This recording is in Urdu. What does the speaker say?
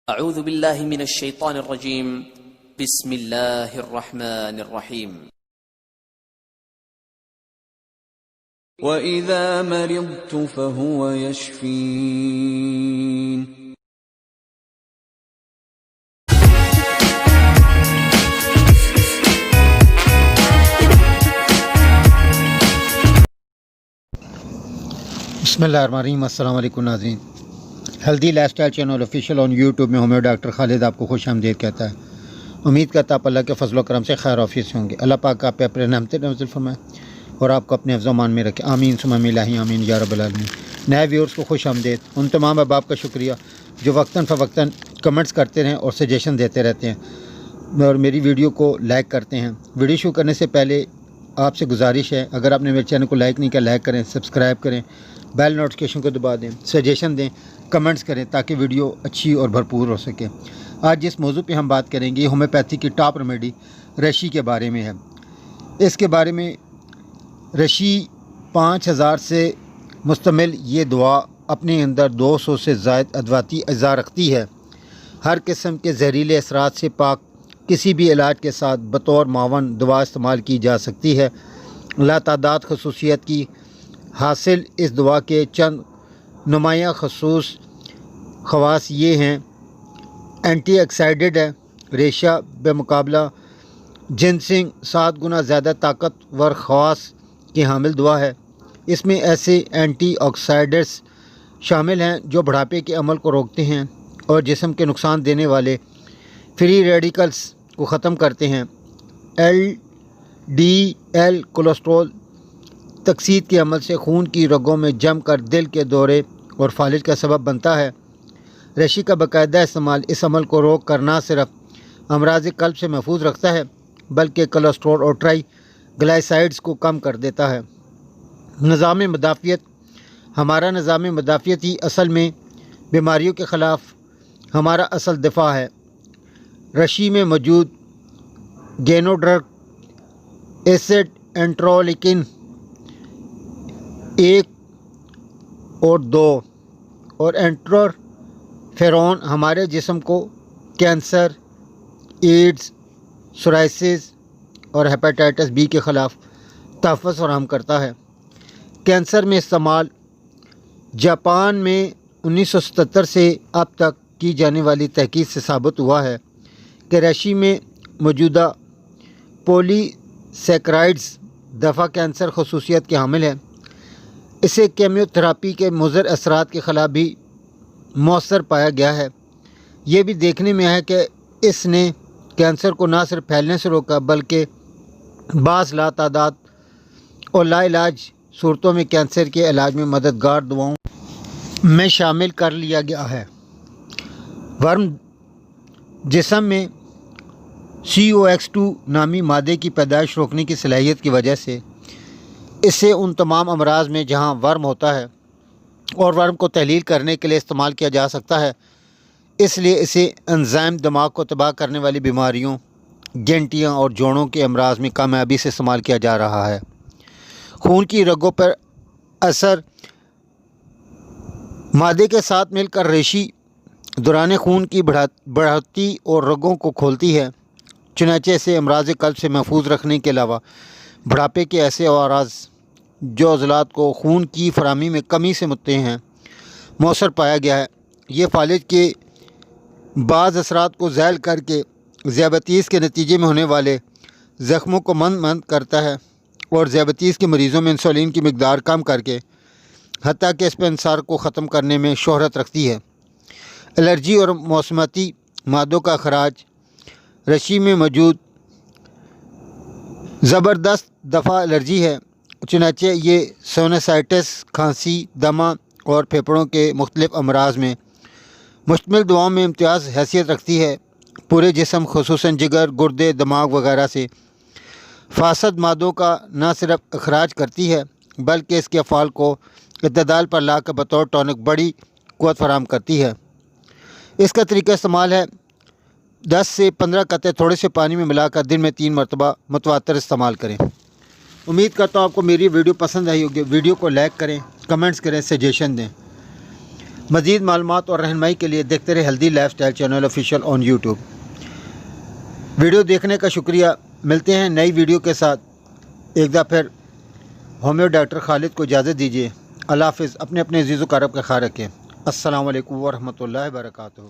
اعوذ باللہ من الشیطان الرجیم بسم اللہ الرحمن الرحیم وَإِذَا مَرِضْتُ فَهُوَ يَشْفِينِ بسم اللہ الرحمن الرحیم۔ السلام علیکم ناظرین، healthy life style channel official on YouTube میں ہومیو ڈاکٹر خالد آپ کو خوش آمدید کہتا ہے۔ امید کرتا آپ اللہ کے فضل و کرم سے خیر آفیت سے ہوں گے۔ اللہ پاک آپ پہ اپنے نعمتیں نازل فرمائے اور آپ کو اپنے حفظ و امان میں رکھے، آمین ثم الہی آمین یا رب العالمین۔ نئے ویورز کو خوش آمدید، ان تمام احباب کا شکریہ جو وقتاً فوقتاً کمنٹس کرتے رہیں اور سجیشن دیتے رہتے ہیں اور میری ویڈیو کو لائک کرتے ہیں۔ ویڈیو شروع کرنے سے پہلے آپ سے گزارش ہے، اگر آپ نے میرے چینل کو لائک نہیں کیا لائک کریں، سبسکرائب کریں، بیل نوٹیفکیشن کو دبا دیں، سجیشن دیں، کمنٹس کریں تاکہ ویڈیو اچھی اور بھرپور ہو سکے۔ آج جس موضوع پہ ہم بات کریں گے یہ ہومیوپیتھی کی ٹاپ ریمیڈی رشی کے بارے میں ہے۔ اس کے بارے میں رشی 5000 سے مشتمل یہ دعا اپنے اندر 200 سے زائد ادواتی اجزاء رکھتی ہے۔ ہر قسم کے زہریلے اثرات سے پاک کسی بھی علاج کے ساتھ بطور معاون دوا استعمال کی جا سکتی ہے۔ لاتعداد خصوصیت کی حاصل اس دوا کے چند نمایاں خواص یہ ہیں: اینٹی آکسیڈنٹ ہے، ریشہ بمقابلہ جنسنگ 7 گنا زیادہ طاقتور خواص کی حامل دوا ہے۔ اس میں ایسے اینٹی آکسیڈنٹس شامل ہیں جو بڑھاپے کے عمل کو روکتے ہیں اور جسم کے نقصان دینے والے فری ریڈیکلز کو ختم کرتے ہیں۔ LDL کولیسٹرول تکسید کے عمل سے خون کی رگوں میں جم کر دل کے دورے اور فالج کا سبب بنتا ہے۔ رشی کا باقاعدہ استعمال اس عمل کو روک کر نہ صرف امراض قلب سے محفوظ رکھتا ہے بلکہ کولیسٹرول اور ٹرائی گلائیسائڈز کو کم کر دیتا ہے۔ نظام مدافعت، ہمارا نظام مدافعت ہی اصل میں بیماریوں کے خلاف ہمارا اصل دفاع ہے۔ رشی میں موجود گینوڈرگ ایسڈ، انٹرلیوکن 1 اور 2 اور انٹرفیرون ہمارے جسم کو کینسر، ایڈز، سورائسس اور ہیپاٹائٹس بی کے خلاف تحفظ فراہم کرتا ہے۔ کینسر میں استعمال، جاپان میں 1977 سے اب تک کی جانے والی تحقیق سے ثابت ہوا ہے کہ رشی میں موجودہ پولی سیکرائڈز دفع کینسر خصوصیت کے حامل ہے۔ اسے کیمیو تھراپی کے مضر اثرات کے خلاف بھی مؤثر پایا گیا ہے۔ یہ بھی دیکھنے میں ہے کہ اس نے کینسر کو نہ صرف پھیلنے سے روکا بلکہ بعض لاتعداد اور لا علاج صورتوں میں کینسر کے علاج میں مددگار دواؤں میں شامل کر لیا گیا ہے۔ ورم جسم میں COX2 نامی مادے کی پیدائش روکنے کی صلاحیت کی وجہ سے اسے ان تمام امراض میں جہاں ورم ہوتا ہے اور ورم کو تحلیل کرنے کے لیے استعمال کیا جا سکتا ہے، اس لیے اسے انزائم دماغ کو تباہ کرنے والی بیماریوں، گنٹیاں اور جوڑوں کے امراض میں کامیابی سے استعمال کیا جا رہا ہے۔ خون کی رگوں پر اثر مادے کے ساتھ مل کر رشی دوران خون کی بڑھتی اور رگوں کو کھولتی ہے، چنانچہ اسے امراض قلب سے محفوظ رکھنے کے علاوہ بڑھاپے کے ایسے اعراض جو عضلات کو خون کی فراہمی میں کمی سے متضع ہیں مؤثر پایا گیا ہے۔ یہ فالج کے بعض اثرات کو ذیل کر کے ذیابیطس کے نتیجے میں ہونے والے زخموں کو مند کرتا ہے اور ذیابیطس کے مریضوں میں انسولین کی مقدار کم کر کے حتیٰ کہ اس پہ انحصار کو ختم کرنے میں شہرت رکھتی ہے۔ الرجی اور موسمیاتی مادوں کا اخراج، رشی میں موجود زبردست دفع الرجی ہے، چنانچہ یہ سائنوسائٹس، کھانسی، دمہ اور پھیپھڑوں کے مختلف امراض میں مشتمل دواؤں میں امتیاز حیثیت رکھتی ہے۔ پورے جسم خصوصاً جگر، گردے، دماغ وغیرہ سے فاسد مادوں کا نہ صرف اخراج کرتی ہے بلکہ اس کے افعال کو اعتدال پر لا کر بطور ٹونک بڑی قوت فراہم کرتی ہے۔ اس کا طریقہ استعمال ہے: 10 سے 15 قطرے تھوڑے سے پانی میں ملا کر دن میں 3 مرتبہ متواتر استعمال کریں۔ امید کرتا ہوں آپ کو میری ویڈیو پسند آئی ہوگی۔ ویڈیو کو لائک کریں، کمنٹس کریں، سجیشن دیں۔ مزید معلومات اور رہنمائی کے لیے دیکھتے رہے healthy life style channel official on YouTube. Video دیکھنے کا شکریہ۔ ملتے ہیں نئی ویڈیو کے ساتھ۔ ایک دفعہ پھر ہومیو ڈاکٹر خالد کو اجازت دیجیے۔ اللہ حافظ۔ اپنے عزیز و اقارب کا خیال رکھیں۔ السلام علیکم ورحمۃ اللہ وبرکاتہ۔